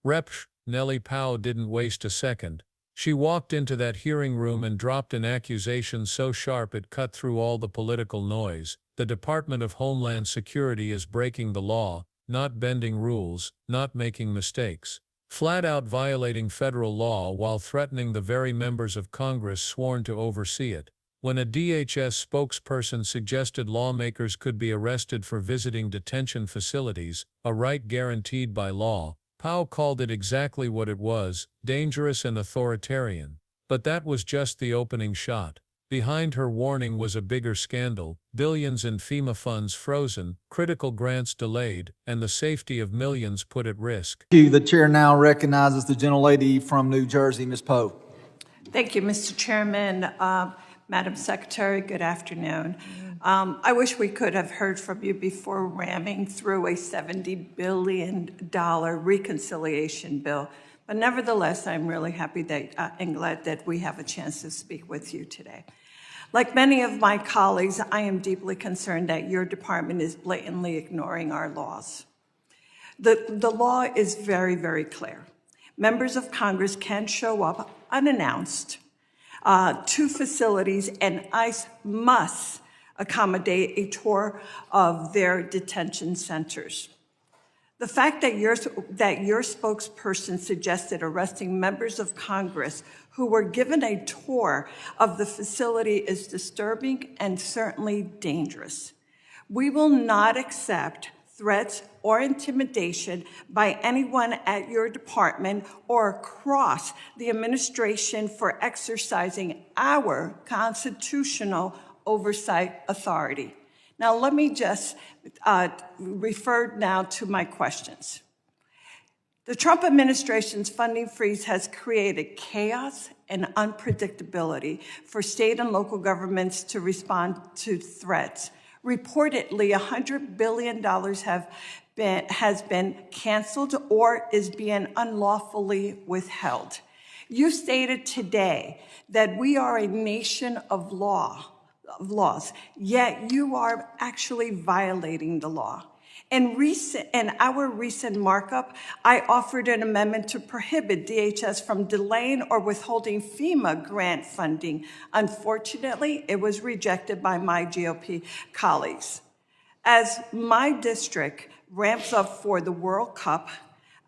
Rep. Nellie Pou didn't waste a second. She walked into that hearing room and dropped an accusation so sharp it cut through all the political noise. The Department of Homeland Security is breaking the law, not bending rules, not making mistakes. Flat out violating federal law while threatening the very members of Congress sworn to oversee it. When a DHS spokesperson suggested lawmakers could be arrested for visiting detention facilities, a right guaranteed by law, Pou called it exactly what it was, dangerous and authoritarian. But that was just the opening shot. Behind her warning was a bigger scandal, billions in FEMA funds frozen, critical grants delayed, and the safety of millions put at risk. Thank you. The chair now recognizes the gentlelady from New Jersey, Ms. Pou. Thank you, Mr. Chairman. Madam Secretary, good afternoon. I wish we could have heard from you before ramming through a $70 billion reconciliation bill. But nevertheless, I'm really happy that, and glad that we have a chance to speak with you today. Like many of my colleagues, I am deeply concerned that your department is blatantly ignoring our laws. The law is very, very clear. Members of Congress can show up unannounced to facilities, and ICE must accommodate a tour of their detention centers. The fact that your spokesperson suggested arresting members of Congress who were given a tour of the facility is disturbing and certainly dangerous. We will not accept threats or intimidation by anyone at your department or across the administration for exercising our constitutional oversight authority. Now, let me just refer now to my questions. The Trump administration's funding freeze has created chaos and unpredictability for state and local governments to respond to threats. Reportedly, $100 billion has been canceled or is being unlawfully withheld. You stated today that we are a nation of laws, yet you are actually violating the law. In our recent markup, I offered an amendment to prohibit DHS from delaying or withholding FEMA grant funding. Unfortunately, it was rejected by my GOP colleagues. As my district ramps up for the World Cup,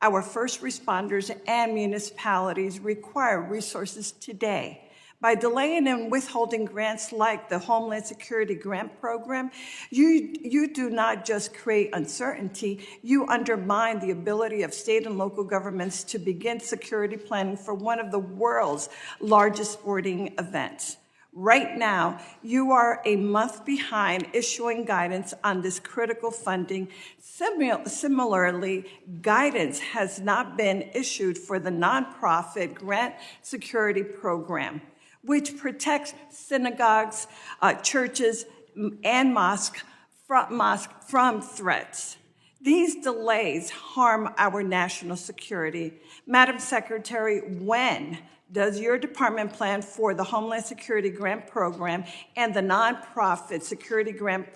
our first responders and municipalities require resources today. By delaying and withholding grants like the Homeland Security Grant Program, you do not just create uncertainty, you undermine the ability of state and local governments to begin security planning for one of the world's largest sporting events. Right now, you are a month behind issuing guidance on this critical funding. Similarly, guidance has not been issued for the nonprofit Grant Security Program, which protects synagogues, churches, and mosques from threats. These delays harm our national security. Madam Secretary, when does your department plan for the Homeland Security Grant Program and the nonprofit Security Grant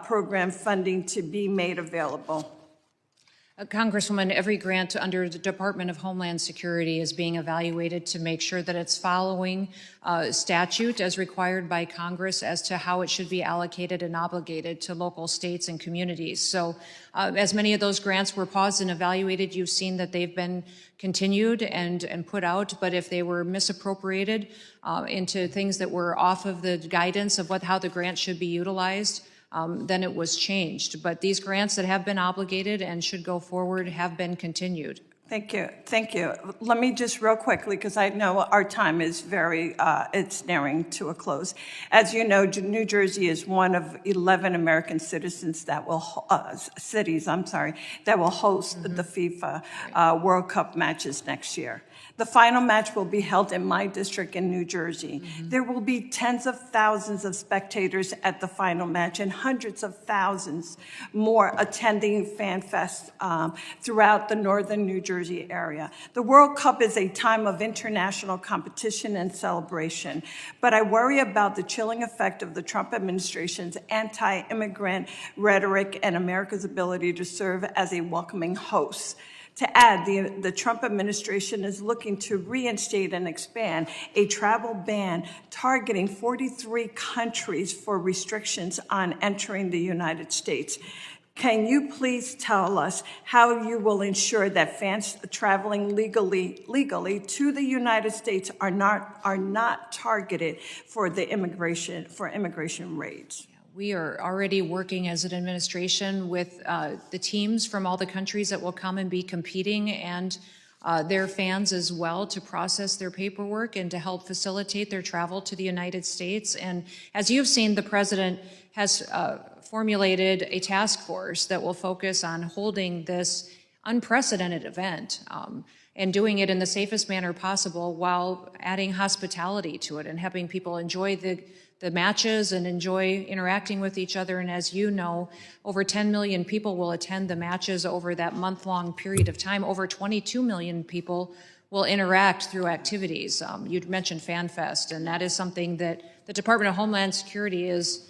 Program funding to be made available? Congresswoman, every grant under the Department of Homeland Security is being evaluated to make sure that it's following statute as required by Congress as to how it should be allocated and obligated to local states and communities. So as many of those grants were paused and evaluated, you've seen that they've been continued and put out, but if they were misappropriated into things that were off of the guidance of how the grant should be utilized, then it was changed. But these grants that have been obligated and should go forward have been continued. Thank you. Thank you. Let me just real quickly, because I know our time is it's nearing to a close. As you know, New Jersey is one of 11 American citizens that will, cities, that will host the FIFA World Cup matches next year. The final match will be held in my district in New Jersey. There will be tens of thousands of spectators at the final match and hundreds of thousands more attending Fan Fest throughout the northern New Jersey area. The World Cup is a time of international competition and celebration, but I worry about the chilling effect of the Trump administration's anti-immigrant rhetoric and America's ability to serve as a welcoming host. To add, the Trump administration is looking to reinstate and expand a travel ban targeting 43 countries for restrictions on entering the United States. Can you please tell us how you will ensure that fans traveling legally to the United States are not targeted for immigration raids? We are already working as an administration with the teams from all the countries that will come and be competing and their fans as well to process their paperwork and to help facilitate their travel to the United States. And as you've seen, the president has formulated a task force that will focus on holding this unprecedented event and doing it in the safest manner possible while adding hospitality to it and having people enjoy the matches and enjoy interacting with each other. And as you know, over 10 million people will attend the matches over that month-long period of time. Over 22 million people will interact through activities. You'd mentioned FanFest, and that is something that the Department of Homeland Security is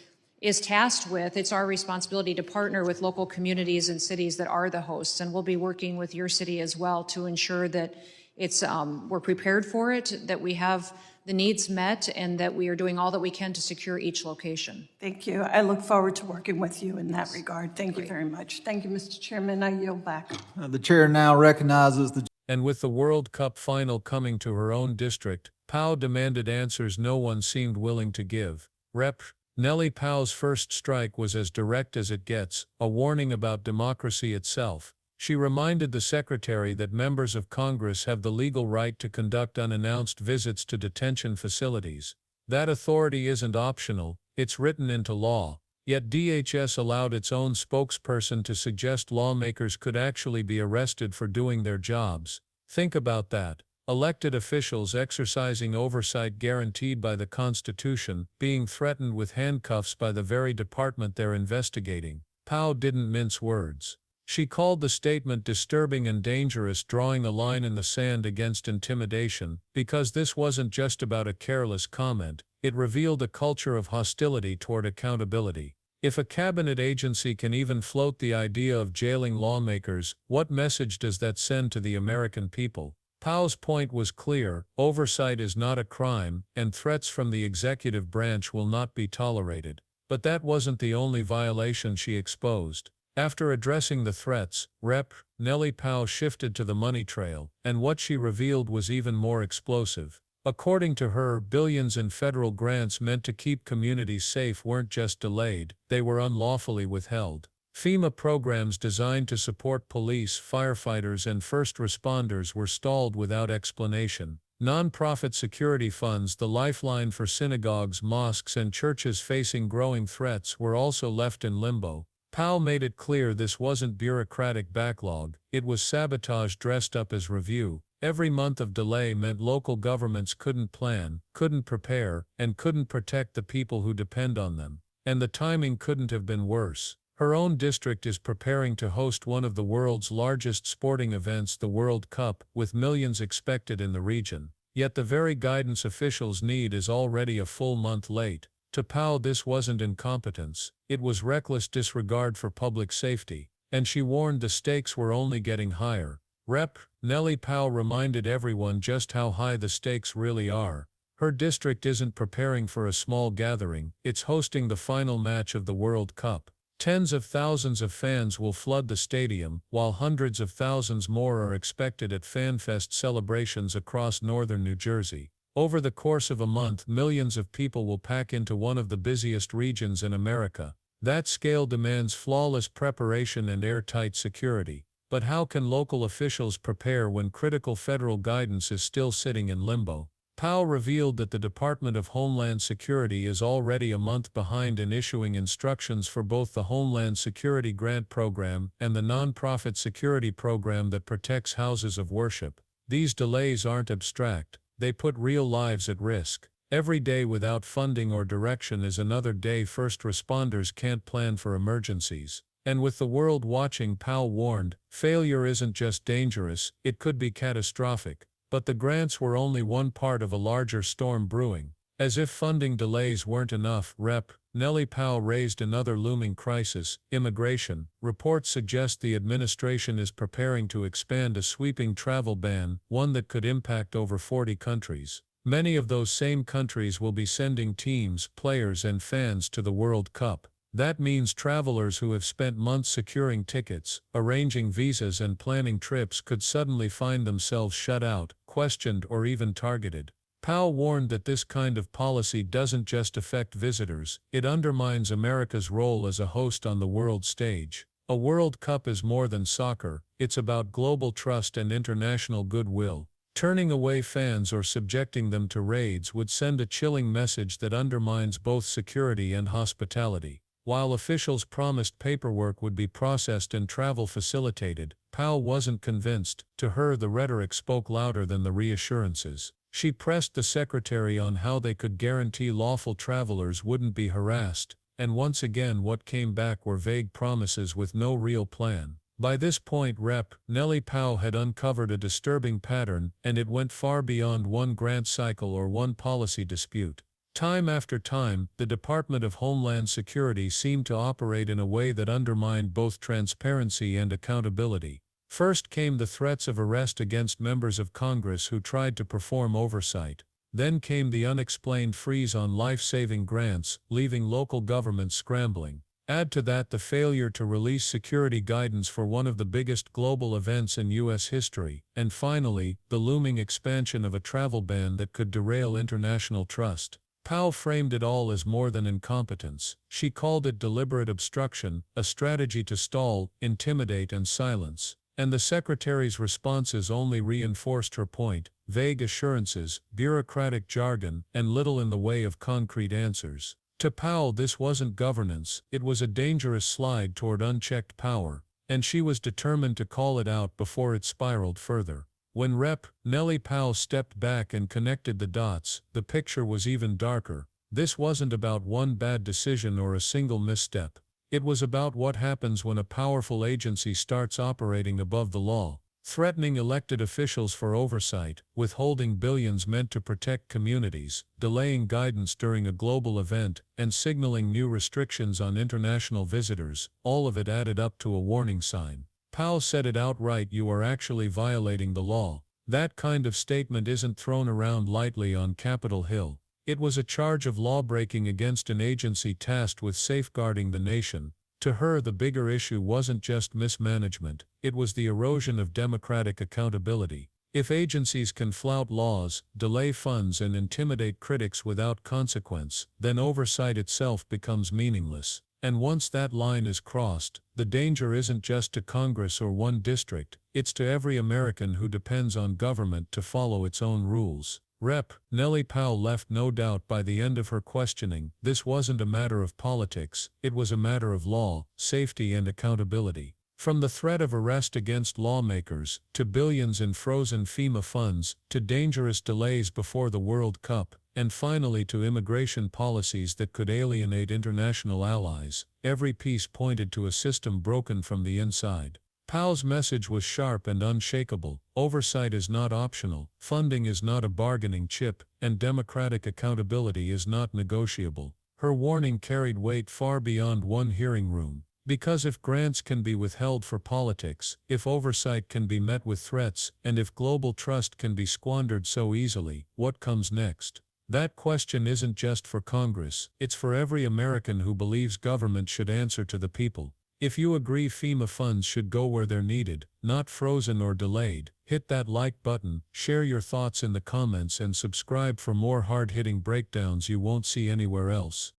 tasked with. It's our responsibility to partner with local communities and cities that are the hosts, and we'll be working with your city as well to ensure that we're prepared for it, that we have the needs met, and that we are doing all that we can to secure each location. Thank you. I look forward to working with you in that regard. Thank you very much. Thank you, Mr. Chairman. I yield back. The chair now recognizes the... And with the World Cup final coming to her own district, Pou demanded answers no one seemed willing to give. Rep. Nellie Pou's first strike was as direct as it gets, a warning about democracy itself. She reminded the secretary that members of Congress have the legal right to conduct unannounced visits to detention facilities. That authority isn't optional, it's written into law. Yet DHS allowed its own spokesperson to suggest lawmakers could actually be arrested for doing their jobs. Think about that. Elected officials exercising oversight guaranteed by the Constitution, being threatened with handcuffs by the very department they're investigating. Pou didn't mince words. She called the statement disturbing and dangerous, drawing a line in the sand against intimidation, because this wasn't just about a careless comment, it revealed a culture of hostility toward accountability. If a cabinet agency can even float the idea of jailing lawmakers, what message does that send to the American people? Pou's point was clear: oversight is not a crime, and threats from the executive branch will not be tolerated. But that wasn't the only violation she exposed. After addressing the threats, Rep. Nellie Pou shifted to the money trail, and what she revealed was even more explosive. According to her, billions in federal grants meant to keep communities safe weren't just delayed, they were unlawfully withheld. FEMA programs designed to support police, firefighters, and first responders were stalled without explanation. Nonprofit security funds, the lifeline for synagogues, mosques, and churches facing growing threats, were also left in limbo. Pou made it clear this wasn't bureaucratic backlog, it was sabotage dressed up as review. Every month of delay meant local governments couldn't plan, couldn't prepare, and couldn't protect the people who depend on them. And the timing couldn't have been worse. Her own district is preparing to host one of the world's largest sporting events, the World Cup, with millions expected in the region. Yet the very guidance officials need is already a full month late. To Pou, this wasn't incompetence, it was reckless disregard for public safety, and she warned the stakes were only getting higher. Rep. Nellie Pou reminded everyone just how high the stakes really are. Her district isn't preparing for a small gathering, it's hosting the final match of the World Cup. Tens of thousands of fans will flood the stadium, while hundreds of thousands more are expected at FanFest celebrations across northern New Jersey. Over the course of a month, millions of people will pack into one of the busiest regions in America. That scale demands flawless preparation and airtight security. But how can local officials prepare when critical federal guidance is still sitting in limbo? Pou revealed that the Department of Homeland Security is already a month behind in issuing instructions for both the Homeland Security Grant Program and the nonprofit security program that protects houses of worship. These delays aren't abstract. They put real lives at risk. Every day without funding or direction is another day first responders can't plan for emergencies. And with the world watching, Pou warned, failure isn't just dangerous, it could be catastrophic. But the grants were only one part of a larger storm brewing. As if funding delays weren't enough, Rep. Nellie Pou raised another looming crisis: immigration. Reports suggest the administration is preparing to expand a sweeping travel ban, one that could impact over 40 countries. Many of those same countries will be sending teams, players, and fans to the World Cup. That means travelers who have spent months securing tickets, arranging visas, and planning trips could suddenly find themselves shut out, questioned, or even targeted. Pou warned that this kind of policy doesn't just affect visitors, it undermines America's role as a host on the world stage. A World Cup is more than soccer, it's about global trust and international goodwill. Turning away fans or subjecting them to raids would send a chilling message that undermines both security and hospitality. While officials promised paperwork would be processed and travel facilitated, Pou wasn't convinced. To her, the rhetoric spoke louder than the reassurances. She pressed the secretary on how they could guarantee lawful travelers wouldn't be harassed, and once again what came back were vague promises with no real plan. By this point, Rep. Nellie Pou had uncovered a disturbing pattern, and it went far beyond one grant cycle or one policy dispute. Time after time, the Department of Homeland Security seemed to operate in a way that undermined both transparency and accountability. First came the threats of arrest against members of Congress who tried to perform oversight. Then came the unexplained freeze on life-saving grants, leaving local governments scrambling. Add to that the failure to release security guidance for one of the biggest global events in U.S. history, and finally, the looming expansion of a travel ban that could derail international trust. Pou framed it all as more than incompetence. She called it deliberate obstruction, a strategy to stall, intimidate, and silence. And the secretary's responses only reinforced her point: vague assurances, bureaucratic jargon, and little in the way of concrete answers. To Pou, this wasn't governance, it was a dangerous slide toward unchecked power, and she was determined to call it out before it spiraled further. When Rep. Nellie Pou stepped back and connected the dots, the picture was even darker. This wasn't about one bad decision or a single misstep. It was about what happens when a powerful agency starts operating above the law, threatening elected officials for oversight, withholding billions meant to protect communities, delaying guidance during a global event, and signaling new restrictions on international visitors. All of it added up to a warning sign. Pou said it outright: "You are actually violating the law." That kind of statement isn't thrown around lightly on Capitol Hill. It was a charge of lawbreaking against an agency tasked with safeguarding the nation. To her, the bigger issue wasn't just mismanagement, it was the erosion of democratic accountability. If agencies can flout laws, delay funds, and intimidate critics without consequence, then oversight itself becomes meaningless. And once that line is crossed, the danger isn't just to Congress or one district, it's to every American who depends on government to follow its own rules. Rep. Nellie Pou left no doubt by the end of her questioning: this wasn't a matter of politics, it was a matter of law, safety, and accountability. From the threat of arrest against lawmakers, to billions in frozen FEMA funds, to dangerous delays before the World Cup, and finally to immigration policies that could alienate international allies, every piece pointed to a system broken from the inside. Pou's message was sharp and unshakable: oversight is not optional, funding is not a bargaining chip, and democratic accountability is not negotiable. Her warning carried weight far beyond one hearing room. Because if grants can be withheld for politics, if oversight can be met with threats, and if global trust can be squandered so easily, what comes next? That question isn't just for Congress, it's for every American who believes government should answer to the people. If you agree FEMA funds should go where they're needed, not frozen or delayed, hit that like button, share your thoughts in the comments, and subscribe for more hard-hitting breakdowns you won't see anywhere else.